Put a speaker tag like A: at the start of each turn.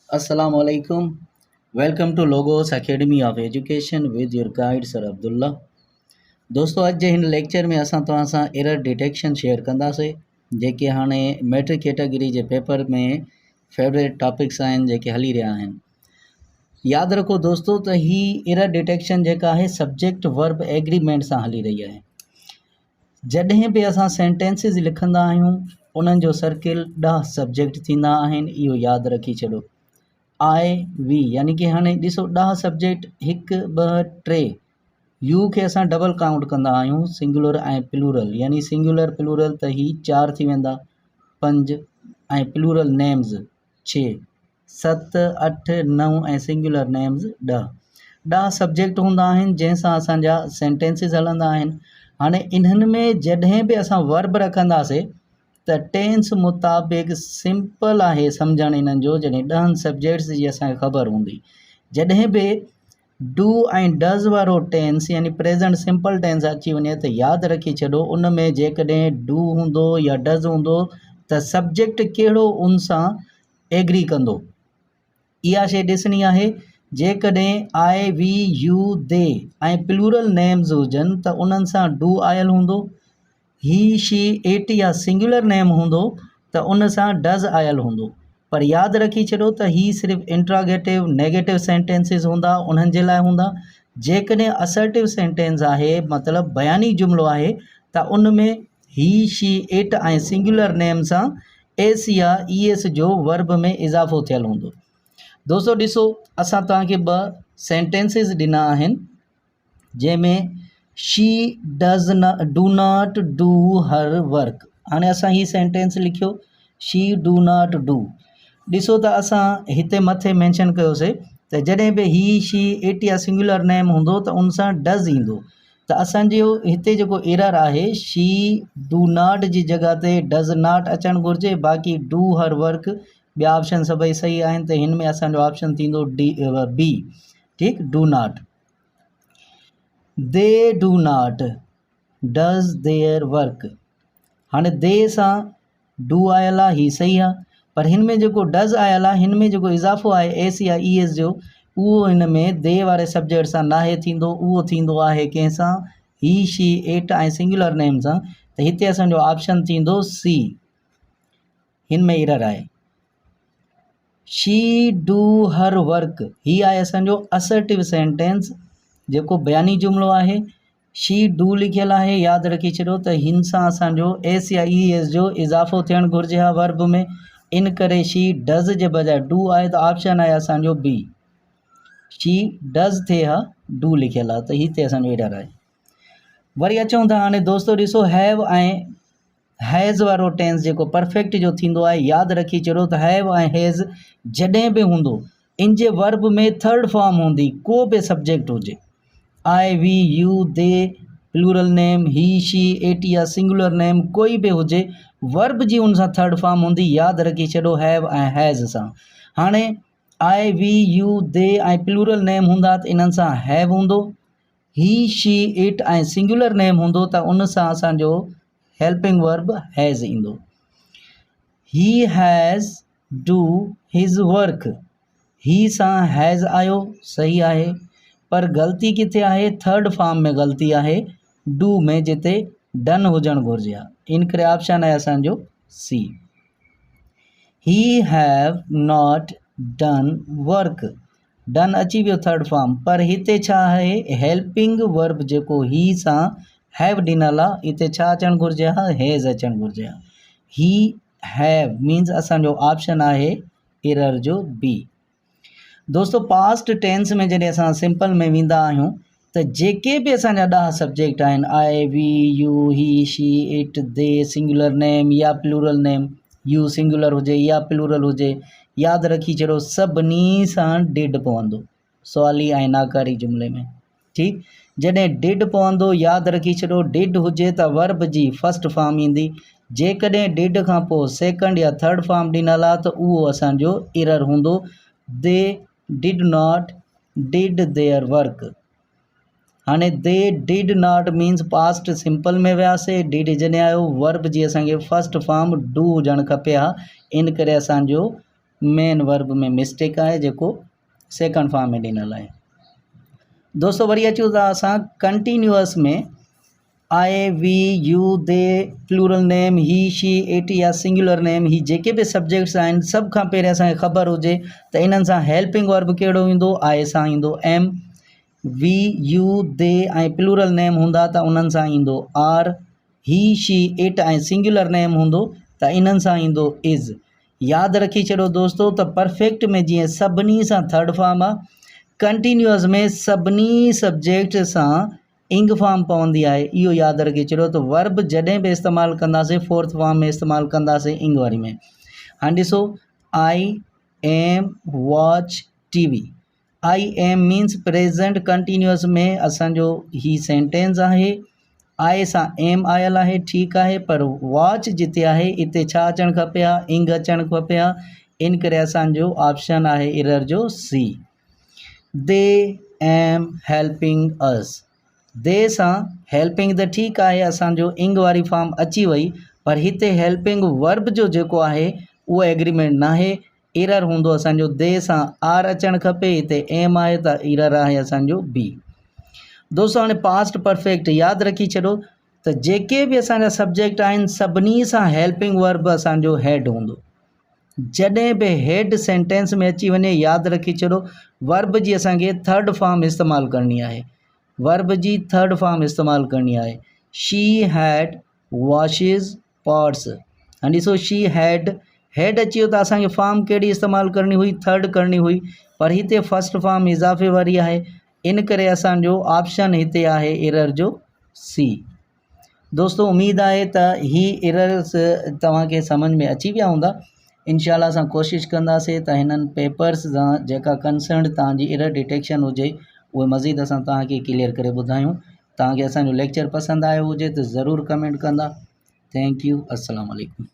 A: Assalamu alaikum. Welcome to Logos Academy of Education with your guide Sir Abdullah. दोस्तों अॼु जे हिन lecture में असां तव्हां सां एरर डिटेक्शन शेयर कंदासीं जेके हाणे मैट्रिक कैटेगरी जे पेपर में फेवरेट टॉपिक्स आहिनि जेके हली रहिया आहिनि। यादि रखो दोस्तों त ही एरर डिटेक्शन जेका आहे सब्जेक्ट वर्ब एग्रीमेंट सां हली रही आहे। जॾहिं बि असां सेंटेंसिस लिखंदा आहियूं उन्हनि जो सर्किल 10 सब्जेक्ट थींदा आहिनि, इहो यादि रखी छॾो। आई वी यानी कि हाणे ॾिसो 10 सब्जेक्ट 1 2 3 यू खे असां डबल काउंट कंदा आहियूं सिंगुलर ऐं प्लूरल, यानी सिंगुलर प्लूरल त ही 4 थी वेंदा, 5 ऐं प्लूरल नेम्स 6 7 8 9 ऐं सिंगुलर नेम्स 10 सब्जेक्ट हूंदा आहिनि जंहिंसां असांजा सेंटेंसिस हलंदा आहिनि। हाणे इन्हनि में जॾहिं बि असां वर्ब रखंदासीं त टेंस मुताबिक़ सिंपल आहे सम्झणु इन्हनि जो, जॾहिं 10 सब्जेक्ट्स जी असांखे ख़बर हूंदी। जॾहिं बि डू ऐं डज़ वारो टेंस यानी प्रेज़ेंट सिंपल टेंस अची वञे त यादि रखी छॾो उन में जेकॾहिं डू हूंदो या डज़ हूंदो त सब्जेक्ट कहिड़ो उन सां एग्री कंदो, इहा शइ ॾिसणी आहे। जेकॾहिं आई वी यू दे ऐं प्लूरल नेम्स हुजनि त उन्हनि सां डू आयल हूंदो, ही शी इट या सिंगुलर नेम हूंदो त उन सां डज़ आयल हूंदो। पर यादि रखी छॾो त ही सिर्फ़ु इंट्रागेटिव नेगेटिव सेंटेंसिस हूंदा, उन्हनि जे लाइ हूंदा। जेकॾहिं असर्टिव सेंटेंस आहे मतिलबु बयानी जुमिलो आहे त उन में ही शी इट ऐं सिंगुलर नेम सां एस या ई एस जो वर्ब में इज़ाफ़ो थियल हूंदो। दोस्तों ॾिसो असां तव्हांखे 2 सेंटेंसिस ॾिना आहिनि जंहिंमें she does do not do her work. हाणे असां ही सेंटेंस लिखियो शी डू नॉट डू। ॾिसो त असां हिते मथे मेंशन कयोसीं त जॾहिं बि ही शी इट या सिंगुलर नेम हूंदो त उन सां डज़ ईंदो, त असांजो हिते जेको एरर आहे शी डू नॉट जी जॻह ते डज़ नॉट अचणु घुरिजे, बाक़ी डू हर वर्क ॿिया ऑप्शन सभई सही आहिनि, त हिन में असांजो ऑप्शन थींदो बी, ठीकु, do not. They do not does there work. हाणे दे सां डू आयल आहे, ही सही आहे, पर हिन में जेको डज़ आयल आहे हिन में जेको इज़ाफ़ो आहे एस या ई एस जो उहो हिन में दे वारे सब्जेक्ट सां नाहे थींदो, उहो थींदो आहे कंहिंसां ही शी इट ऐं सिंगुलर नेम सां, त हिते असांजो ऑप्शन थींदो सी। हिन में एरर आहे। शी डू हर वर्क ही आहे असांजो असर्टिव सेंटेंस जेको बयानी जुमिलो आहे। शी डू लिखियल आहे, यादि रखी छॾो त हिन सां असांजो एस या ई एस जो इज़ाफ़ो थियणु घुरिजे हा वर्ब में, इन करे शी डज़ जे बजाए डू आहे त ऑप्शन आहे असांजो बी, शी डज़ थिए हा डू लिखियल आहे, त हिते असांजो एरर आहे। वरी अचूं था हाणे दोस्तों ॾिसो हैव ऐं हैज़ वारो टेंस जेको परफेक्ट जो थींदो आहे, यादि रखी छॾो त हैव ऐं हैज़ जॾहिं बि हूंदो इन जे वर्ब में थर्ड फॉर्म हूंदी, को बि सब्जेक्ट हुजे, आई वी यू दे प्लूरल नेम ही शी इट या सिंगुलर नेम कोई बि हुजे, वर्ब जी उन सां थर्ड फॉर्म हूंदी, यादि रखी छॾो हैव ऐं हैज़ सां। हाणे आई वी यू दे ऐं प्लूरल नेम हूंदा त इन्हनि सां हैव हूंदो, ही शी इट ऐं सिंगुलर नेम हूंदो त उन सां असांजो हेल्पिंग वर्ब हैज़ ईंदो। ही हैज़ डू हिज वर्क, ही सां हैज़ आयो, सही आहे, पर ग़लती किथे आहे, थर्ड फॉर्म में ग़लती आहे, डू में जिते डन हुजणु घुरिजे हा, इन करे ऑप्शन आहे असांजो सी। He have not done work, done अची वियो थर्ड फॉर्म, पर हिते छा आहे हेल्पिंग वर्ब जेको ही सां हैव ॾिनल आहे, हिते छा अचणु घुरिजे हा, हैज़ अचणु घुरिजे हा। ही हैव मीन्स असांजो ऑप्शन आहे एरर जो बी। दोस्तों पास्ट टेंस में जॾहिं असां सिंपल में वेंदा आहियूं त जेके बि असांजा 10 सब्जेक्ट आहिनि आई वी यू ही शी इट दे सिंगुलर नेम या प्लूरल नेम, यू सिंगुलर हुजे या प्लूरल हुजे, यादि रखी छॾो सभिनी सां डिड पवंदो सवाली ऐं नाकारी जुमिले में, ठीकु। जॾहिं डिड पवंदो यादि रखी छॾो डिड हुजे त वर्ब जी फर्स्ट फॉर्म ईंदी, जेकॾहिं डिड खां पोइ सेकंड या थर्ड फॉर्म ॾिनल आहे त उहो असांजो एरर हूंदो, they did not did their work. हाणे they did not means past simple में वियासीं, डिड जॾहिं आयो वर्ब जी असांखे फर्स्ट फॉर्म डू हुजणु खपे हा, इन करे असांजो मेन वर्ब में मिस्टेक आहे जेको सेकंड फॉर्म में ॾिनल आहे। दोस्तों वरी अचूं था असां कंटिन्यूअस में आई वी यू दे प्लूरल नेम ही शी इट या सिंगुलर नेम ही जेके बि सब्जेक्ट्स आहिनि सभ खां पहिरियों असांखे ख़बर हुजे त इन्हनि सां हेल्पिंग वर्ब कहिड़ो ईंदो, आई सां ईंदो एम, वी यू दे ऐं प्लूरल नेम हूंदा त उन्हनि सां ईंदो आर, ही शी इट ऐं सिंगुलर नेम हूंदो त इन्हनि सां ईंदो इज़। यादि रखी छॾो दोस्तों त परफेक्ट में जीअं सभिनी सां थर्ड फॉर्म आहे, कंटिन्यूअस में सभिनी सब्जेक्ट सां इंग फॉर्म पवंदी आहे, इहो यादि रखी छॾो। त वर्ब जॾहिं बि इस्तेमालु कंदासीं फोर्थ फॉर्म में इस्तेमालु कंदासीं इंग वारी में। हाणे ॾिसो I am watch TV, I am means present continuous में असांजो ही सेंटेंस आहे, आई सां एम आयल आहे, ठीकु आहे, पर वॉच जिते आहे इते छा अचणु खपे हा, इंग अचणु खपे हा, इन करे असांजो ऑप्शन आहे एरर जो C. The am helping us, दे सां हेल्पिंग त ठीकु आहे असांजो इंग वारी फॉर्म अची वई, पर हिते हेल्पिंग वर्ब जो जेको आहे उहो एग्रीमेंट न आहे, एरर हूंदो असांजो दे सां आर अचणु खपे, हिते एम आहे त एरर आहे असांजो बी। दोस्तों हाणे पास्ट परफेक्ट यादि रखी छॾो त जेके बि असांजा सब्जेक्ट आहिनि सभिनी सां हेल्पिंग वर्ब असांजो हेड हूंदो। जॾहिं बि हेड सेंटेंस में अची वञे यादि रखी छॾो वर्ब जी असांखे थर्ड फॉर्म इस्तेमालु करणी आहे, वर्ब जी थर्ड फॉर्म इस्तेमालु करणी आहे। शी हैड वॉशिज पॉट्स, हाणे ॾिसो शी हैड हेड अची वियो त असांखे फॉर्म कहिड़ी इस्तेमालु करणी हुई, थर्ड करणी हुई, पर हिते फर्स्ट फॉर्म इज़ाफ़े वारी आहे, इन करे असांजो ऑप्शन हिते आहे एरर जो सी। दोस्तों उम्मीद आहे त ही एरर्स तव्हांखे सम्झ में अची विया हूंदा। इंशाल्लाह असां कोशिशि कंदासीं त हिननि पेपर्स सां जेका कंसर्न तव्हांजी एरर डिटेक्शन हुजे उहे मज़ीद असां तव्हांखे क्लियर करे ॿुधायूं। तव्हांखे असांजो लेक्चर पसंदि आयो हुजे त ज़रूरु कमेंट कंदा। थैंक यू, अस्सलाम वालेकुम।